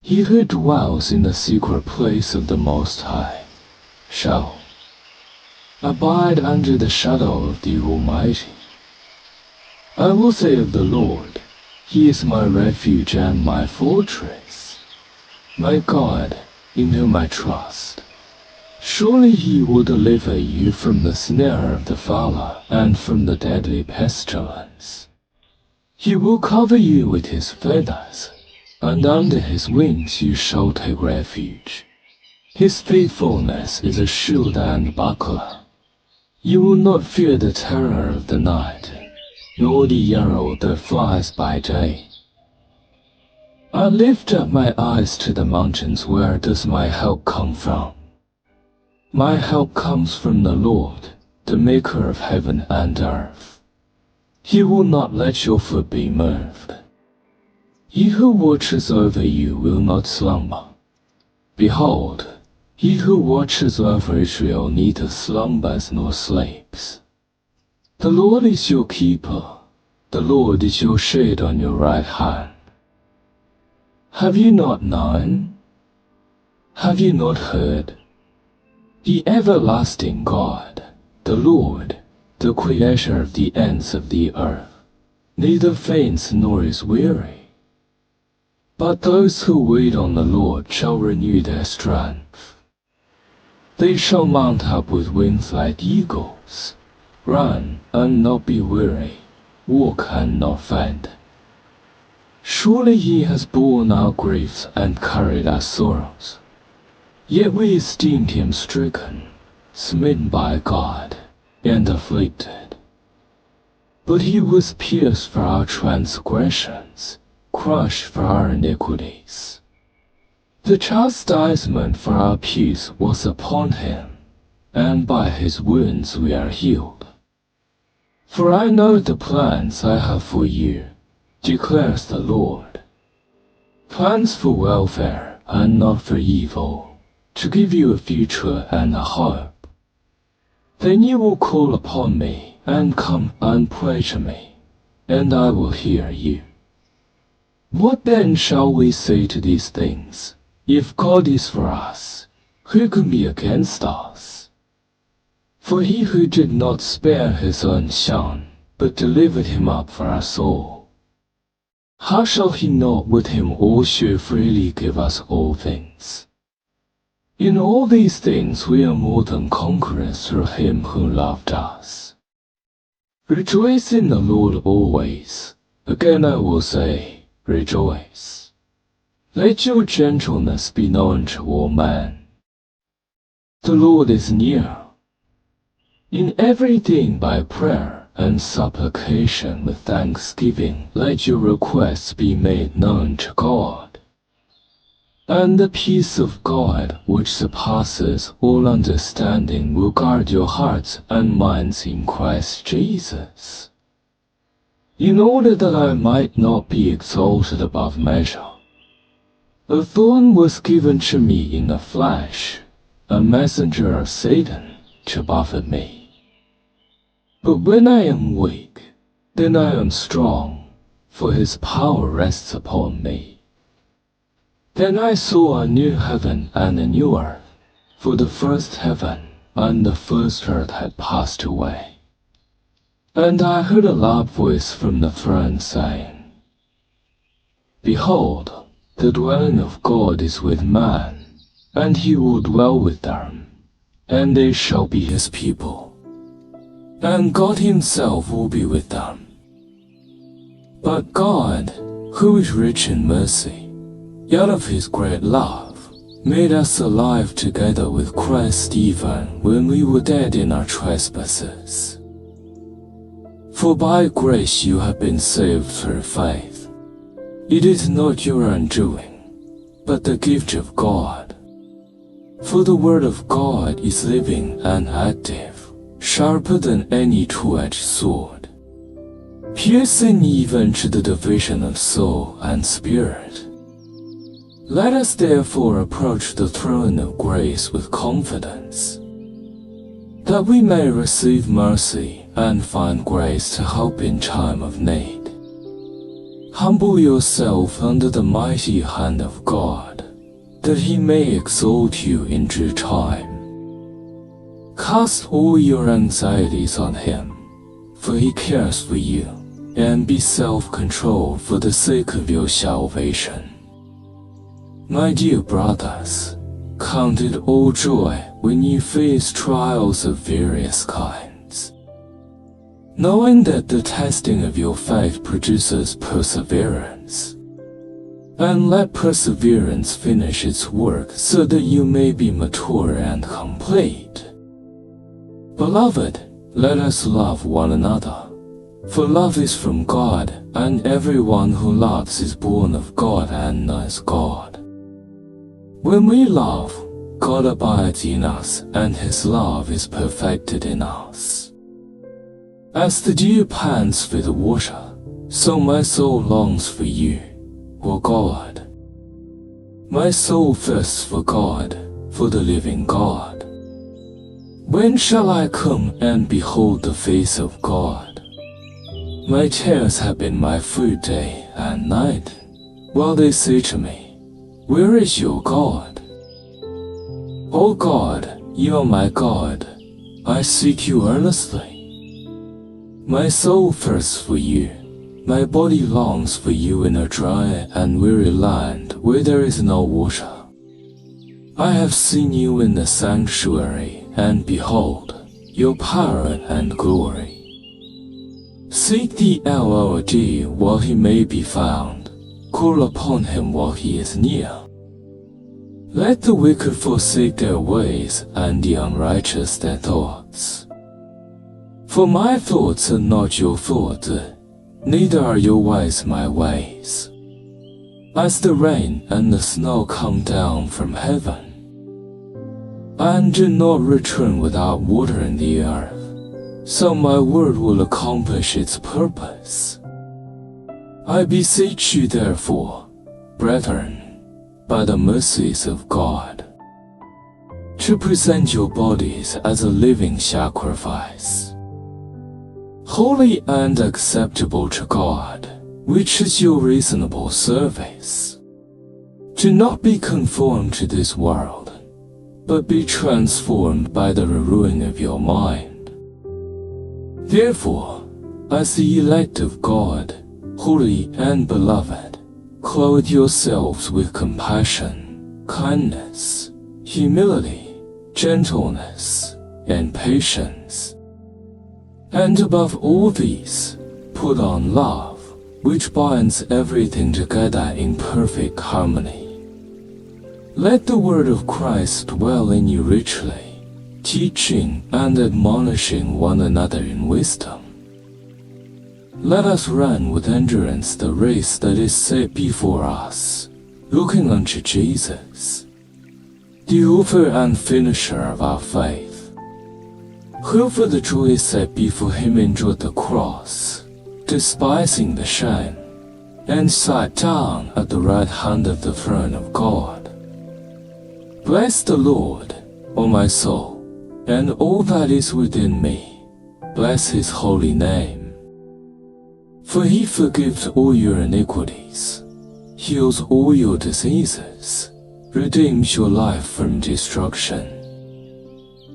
He who dwells in the secret place of the Most High shall abide under the shadow of the Almighty. I will say of the Lord, He is my refuge and my fortress, my God, in whom I trust. Surely He will deliver you from the snare of the fowler and from the deadly pestilence. He will cover you with His feathers, and under His wings you shall take refuge. His faithfulness is a shield and buckler. You will not fear the terror of the night, nor the arrow that flies by day. I lift up my eyes to the mountains. Where does my help come from? My help comes from the Lord, the maker of heaven and earth. He will not let your foot be moved. He who watches over you will not slumber. Behold, He who watches over Israel neither slumbers nor sleeps. The Lord is your keeper. The Lord is your shade on your right hand. Have you not known? Have you not heard? The everlasting God, the Lord, the Creator of the ends of the earth, neither faints nor is weary. But those who wait on the Lord shall renew their strength. They shall mount up with wings like eagles, run and not be weary, walk and not faint. Surely He has borne our griefs and carried our sorrows. Yet we esteemed Him stricken, smitten by God, and afflicted. But He was pierced for our transgressions, crushed for our iniquities. The chastisement for our peace was upon Him, and by His wounds we are healed. For I know the plans I have for you, declares the Lord. Plans for welfare and not for evil, to give you a future and a hope. Then you will call upon me and come and pray to me, and I will hear you. What then shall we say to these things? If God is for us, who can be against us? For He who did not spare His own Son, but delivered Him up for us all, how shall He not with Him also freely give us all things? In all these things we are more than conquerors through Him who loved us. Rejoice in the Lord always. Again I will say, rejoice. Let your gentleness be known to all men. The Lord is near. In everything by prayer and supplication with thanksgiving let your requests be made known to God. And the peace of God, which surpasses all understanding, will guard your hearts and minds in Christ Jesus. In order that I might not be exalted above measure, a thorn was given to me in the flesh, a messenger of Satan to buffet me. But when I am weak, then I am strong, for His power rests upon me. Then I saw a new heaven and a new earth, for the first heaven and the first earth had passed away. And I heard a loud voice from the throne saying, Behold, the dwelling of God is with man, and He will dwell with them, and they shall be His people, and God Himself will be with them. But God, who is rich in mercy, out of His great love, made us alive together with Christ even when we were dead in our trespasses. For by grace you have been saved through faith. It is not your own doing, but the gift of God. For the word of God is living and active, sharper than any two-edged sword, piercing even to the division of soul and spirit. Let us therefore approach the throne of grace with confidence, that we may receive mercy and find grace to help in time of need. Humble yourself under the mighty hand of God, that he may exalt you in due time. Cast all your anxieties on him, for he cares for you, and be self-controlled for the sake of your salvation. My dear brothers, count it all joy when you face trials of various kinds, knowing that the testing of your faith produces perseverance. And let perseverance finish its work so that you may be mature and complete. Beloved, let us love one another, for love is from God, and everyone who loves is born of God and knows God. When we love, God abides in us, and his love is perfected in us. As the dew pants for the water, so my soul longs for you, O God. My soul thirsts for God, for the living God. When shall I come and behold the face of God? My tears have been my food day and night, while they say to me, where is your God? O God, you are my God, I seek you earnestly. My soul thirsts for you, my body longs for you in a dry and weary land where there is no water. I have seen you in the sanctuary, and behold, your power and glory. Seek the Lord while he may be found, call upon him while he is near. Let the wicked forsake their ways, and the unrighteous their thoughts. For my thoughts are not your thoughts, neither are your ways my ways. As the rain and the snow come down from heaven, and do not return without watering the earth, so my word will accomplish its purpose. I beseech you therefore, brethren, by the mercies of God, to present your bodies as a living sacrifice, holy and acceptable to God, which is your reasonable service. Do not be conformed to this world, but be transformed by the renewing of your mind. Therefore, as the elect of God, holy and beloved, clothe yourselves with compassion, kindness, humility, gentleness, and patience. And above all these, put on love, which binds everything together in perfect harmony. Let the word of Christ dwell in you richly, teaching and admonishing one another in wisdom. Let us run with endurance the race that is set before us, looking unto Jesus, the author and finisher of our faith, who for the joy set before him endured the cross, despising the shame, and sat down at the right hand of the throne of God. Bless the Lord, O my soul, and all that is within me, bless his holy name. For he forgives all your iniquities, heals all your diseases, redeems your life from destruction,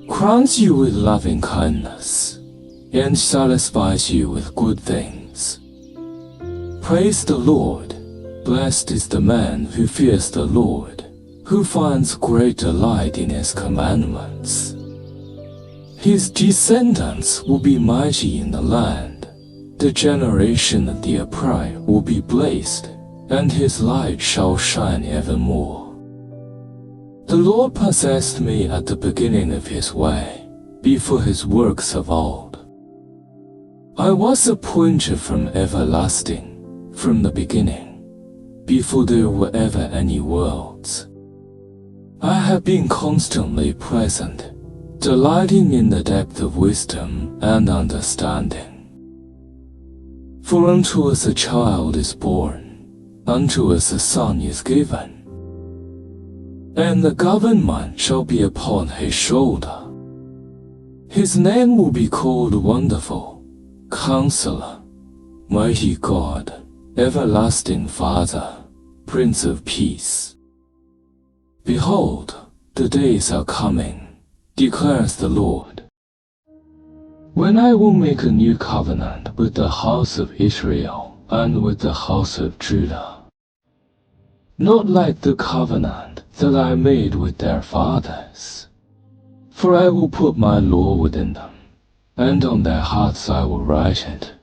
crowns you with loving kindness, and satisfies you with good things. Praise the Lord, blessed is the man who fears the Lord, who finds great delight in his commandments. His descendants will be mighty in the land. The generation of the upright will be blessed, and his light shall shine evermore. The Lord possessed me at the beginning of his way, before his works of old. I was appointed from everlasting, from the beginning, before there were ever any worlds. I have been constantly present, delighting in the depth of wisdom and understanding. For unto us a child is born, unto us a son is given, and the government shall be upon his shoulder. His name will be called Wonderful, Counselor, Mighty God, Everlasting Father, Prince of Peace. Behold, the days are coming, declares the Lord, when I will make a new covenant with the house of Israel and with the house of Judah, not like the covenant that I made with their fathers. For I will put my law within them, and on their hearts I will write it,